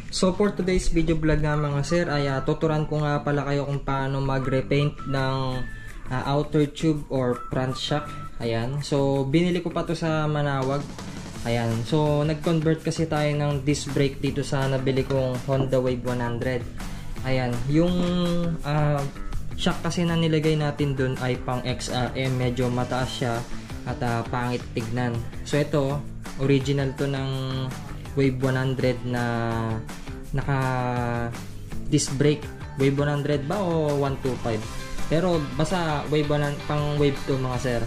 So for today's video vlog nga mga sir ay tuturuan ko nga pala kayo kung paano mag-repaint ng outer tube or front shock. Ayan. So binili ko pa to sa Manawag. Ayan. So nag-convert kasi tayo ng disc brake dito sa nabili kong Honda Wave 100. Ayan. Yung shock kasi na nilagay natin dun ay pang XRM. Medyo mataas siya at pangit tignan. So ito, original to ng Wave 100 na naka disc brake. Wave 100 ba o 125? Pero basta wave 1, pang wave 2 mga sir.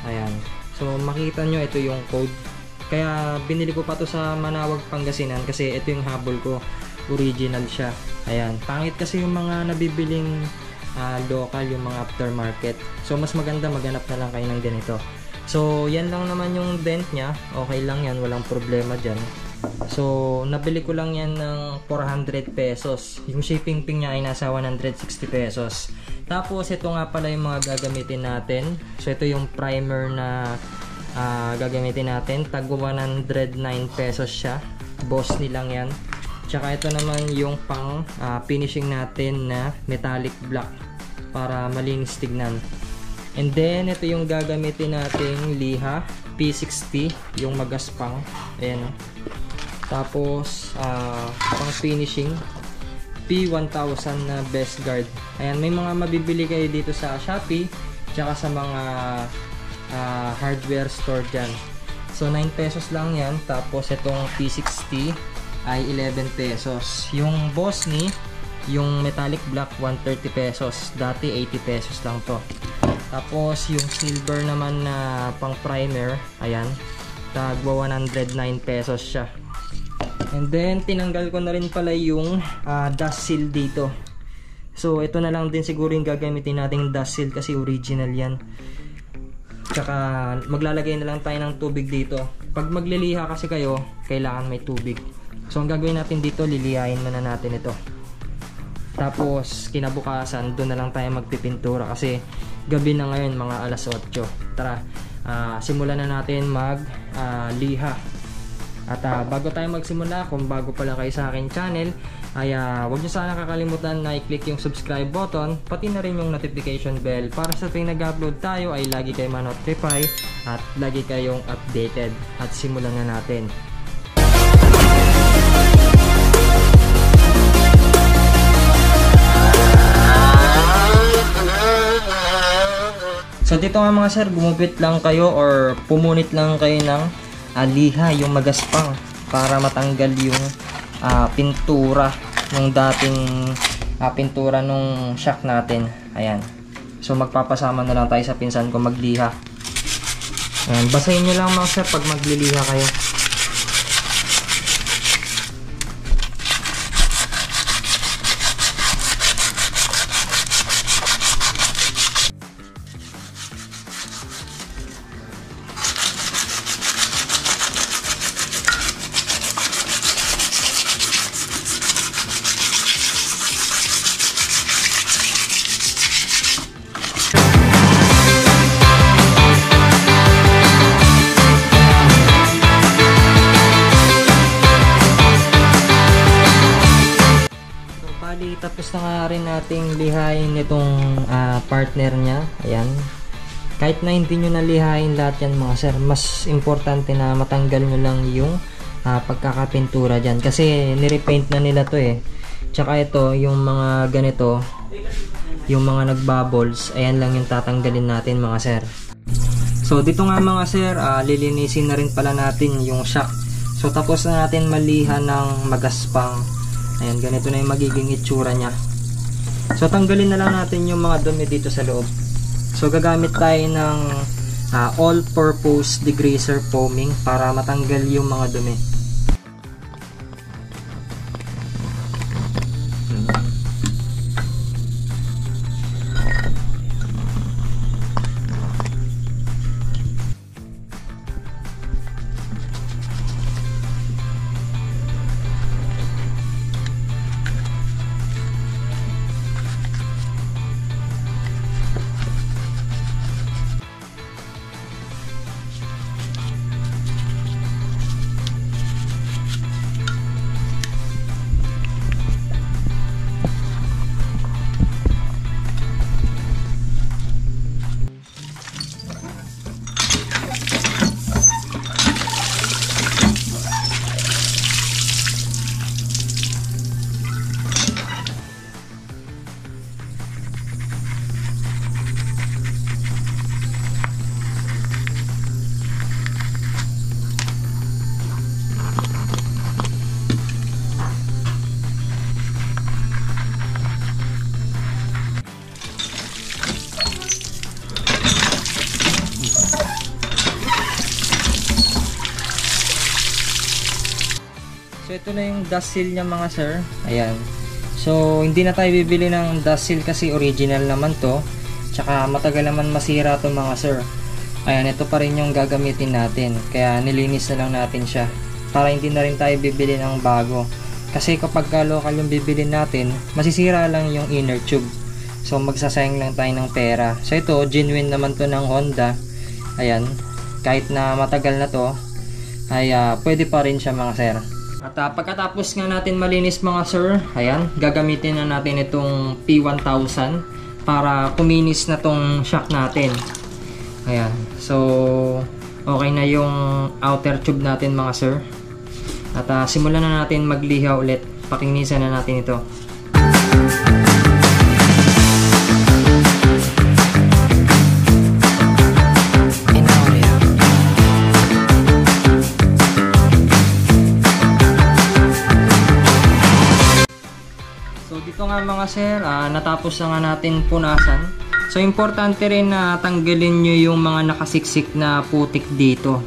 Ayan. So makita nyo ito yung code. Kaya binili ko pa to sa Manawag, Pangasinan kasi ito yung habol ko. Original siya. Ayan. Pangit kasi yung mga nabibiling local, yung mga aftermarket. So mas maganda maghanap na lang kayo ng ganito. So yan lang naman yung dent nya. Okay lang yan, walang problema dyan. So nabili ko lang yan ng 400 pesos. Yung shipping fee niya ay nasa 160 pesos. Tapos ito nga pala yung mga gagamitin natin. So ito yung primer na gagamitin natin. Tag 109 pesos siya. Boss nilang yan. Tsaka ito naman yung pang finishing natin na metallic black para malinis tignan. And then ito yung gagamitin nating liha P60, yung magaspang. Ayan. Tapos pang finishing P1000 na best guard. Ayan, may mga mabibili kayo dito sa Shopee tsaka sa mga hardware store dyan. So 9 pesos lang yan. Tapos itong P60 ay 11 pesos. Yung boss ni, yung metallic black, 130 pesos. Dati 80 pesos lang to. Tapos yung silver naman na pang primer, ayan, tagwa 109 pesos siya. And then tinanggal ko na rin pala yung dust seal dito. So ito na lang din siguro yung gagamitin nating dust seal kasi original yan. Tsaka maglalagay na lang tayo ng tubig dito. Pag magliliha kasi kayo, kailangan may tubig. So ang gagawin natin dito, lilihain muna natin ito. Tapos kinabukasan doon na lang tayo magpipintura kasi gabi na ngayon, mga alas 8. Tara, simulan na natin liha. At bago tayo magsimula, kung bago pa lang kayo sa akin channel, ay huwag nyo sana kakalimutan na i-click yung subscribe button, pati na rin yung notification bell para sa tuwing nag-upload tayo ay lagi kayo ma-notify at lagi kayong updated. At simulan na natin. So dito nga mga sir, gumupit lang kayo or pumunit lang kayo ng liha, yung magaspang, para matanggal yung pintura ng dating pintura nung shock natin. Ayan. So magpapasama na lang tayo sa pinsan ko magliha. Ayan. Basahin nyo lang mga sir pag magliliha kayo. Tapos na nga rin nating lihain itong partner nya. Ayan. Kahit na hindi nyo nalihain lahat yan mga sir, mas importante na matanggal nyo lang yung pagkakapintura dyan. Kasi nirepaint na nila to eh. Tsaka ito, yung mga ganito, yung mga nagbubbles, ayan lang yung tatanggalin natin mga sir. So dito nga mga sir, lilinisin na rin pala natin yung shock. So tapos na natin maliha ng magaspang. Ayan, ganito na yung magiging itsura nya. So tanggalin na lang natin yung mga dumi dito sa loob. So gagamit tayo ng all-purpose degreaser foaming para matanggal yung mga dumi. ito na yung dust seal niya mga sir. Ayan. So, hindi na tayo bibili ng dust seal kasi original naman to. Tsaka matagal naman masira to mga sir. Ayan, ito pa rin yung gagamitin natin. Kaya nilinis na lang natin siya. Para hindi na rin tayo bibili ng bago. Kasi kapag local yung bibili natin, masisira lang yung inner tube. So, magsasayang lang tayo ng pera. So, ito, genuine naman to ng Honda. Ayan. Kahit na matagal na to, ay pwede pa rin siya mga sir. At pagkatapos nga natin malinis mga sir, ayan, gagamitin na natin itong P1000 para kuminis na tong shock natin. Ayan, so okay na yung outer tube natin mga sir. At simulan na natin magliha ulit. Pakinisan na natin ito. So dito nga mga sir, natapos na nga natin punasan. So importante rin na tanggalin nyo yung mga nakasiksik na putik dito.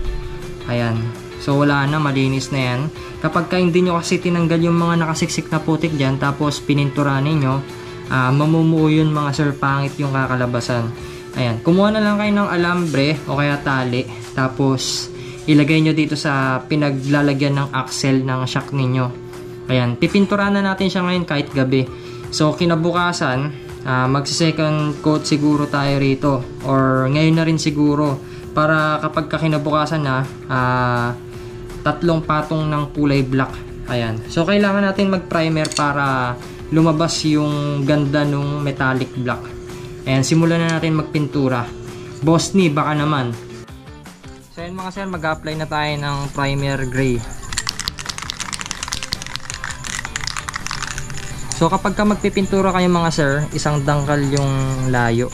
Ayan. So wala na, malinis na yan. Kapag hindi nyo kasi tinanggal yung mga nakasiksik na putik dyan, tapos pininturanin nyo, mamumuo yun mga sir, pangit yung kakalabasan. Ayan. Kumuha na lang kayo ng alambre o kaya tali. Tapos ilagay nyo dito sa pinaglalagyan ng axle ng shock ninyo. Ayan, pipinturahan na natin siya ngayon kahit gabi. So, kinabukasan, magsi-second coat siguro tayo rito. Or ngayon na rin siguro. Para kapag kinabukasan na, 3 patong ng kulay black. Ayan. So, kailangan natin mag-primer para lumabas yung ganda ng metallic black. Ayan, simulan na natin magpintura. Boss ni, baka naman. So, ayan mga sir, mag-apply na tayo ng primer gray. So kapag magpipintura kayo mga sir, isang dangkal yung layo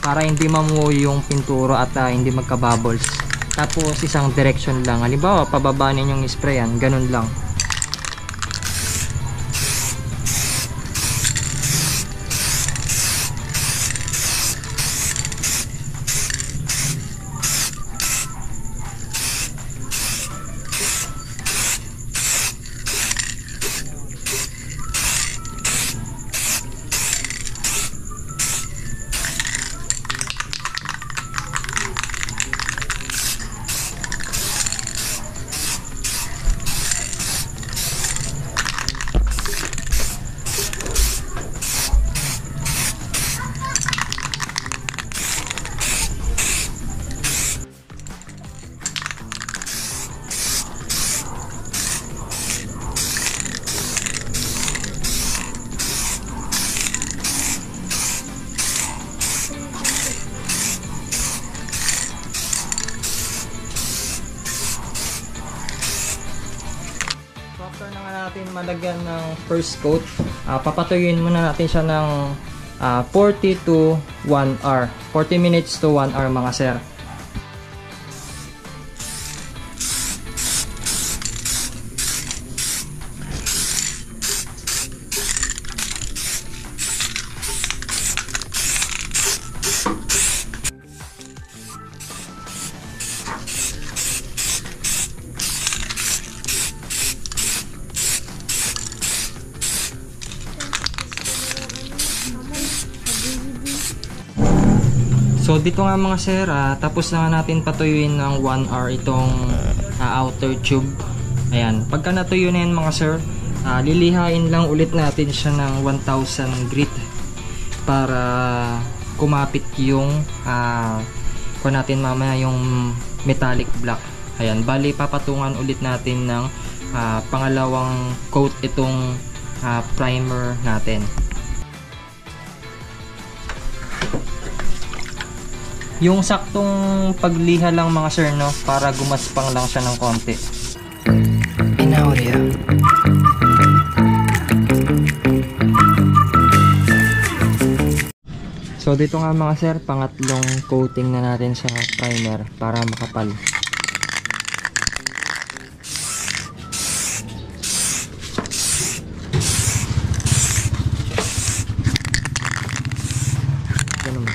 para hindi mamuo yung pintura at hindi magka-bubbles. Tapos isang direction lang. Halimbawa, pababa ninyong sprayan, ganun lang. After na nga natin malagyan ng first coat, papatuyuin muna natin siya ng 40 to 1 hour. 40 minutes to 1 hour mga sir. So dito nga mga sir, tapos na nga natin patuyuin ng 1 hour itong outer tube. Ayan, pagka natuyo na yan mga sir, lilihain lang ulit natin siya ng 1000 grit para kumapit yung kuha natin mamaya yung metallic black. Ayan, bali papatungan ulit natin ng pangalawang coat itong primer natin. Yung saktong pagliha lang mga sir, no, para gumaspang lang siya ng konti. Inaudio. So dito nga mga sir, pangatlong coating na natin sa primer para makapal. Ganun.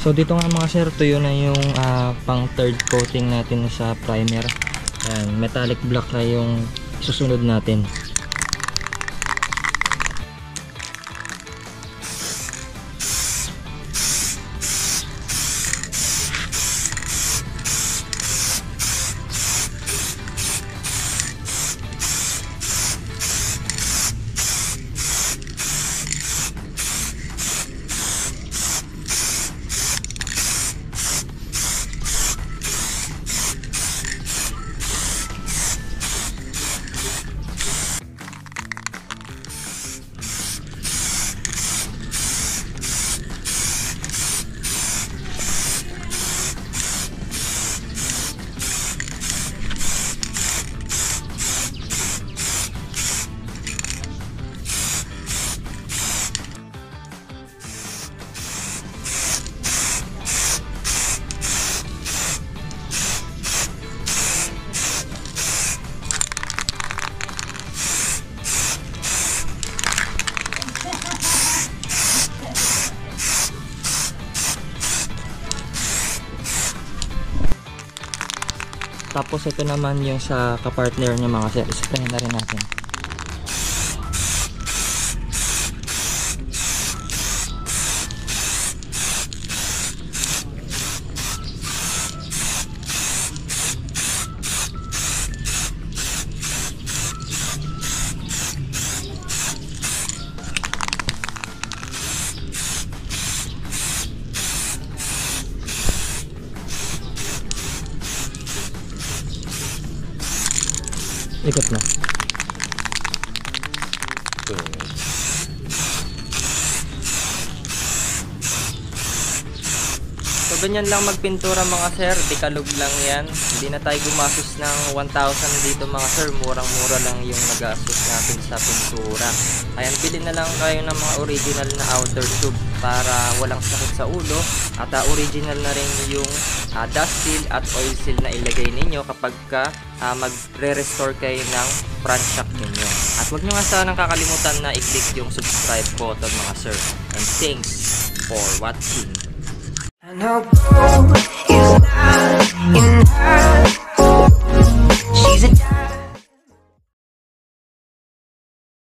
So dito nga mga sir, tuyo na yung pang third coating natin sa primer. Ayan, metallic black na yung susunod natin. Tapos ito naman yung sa kapartner niya mga sir, spray na rin natin. Ikot na. So ganyan lang magpintura mga sir, dekalog lang yan. Hindi na tayo gumastos ng 1,000 dito mga sir, murang-mura lang yung nagastos natin sa pintura. Ayan, pili na lang kayo ng mga original na outer tube para walang sakit sa ulo. At original na rin yung dust seal at oil seal na ilagay ninyo kapag magre-restore kayo ng front shock ninyo. At huwag nyo nga sanang kakalimutan na i-click yung subscribe button mga sir. And thanks for watching.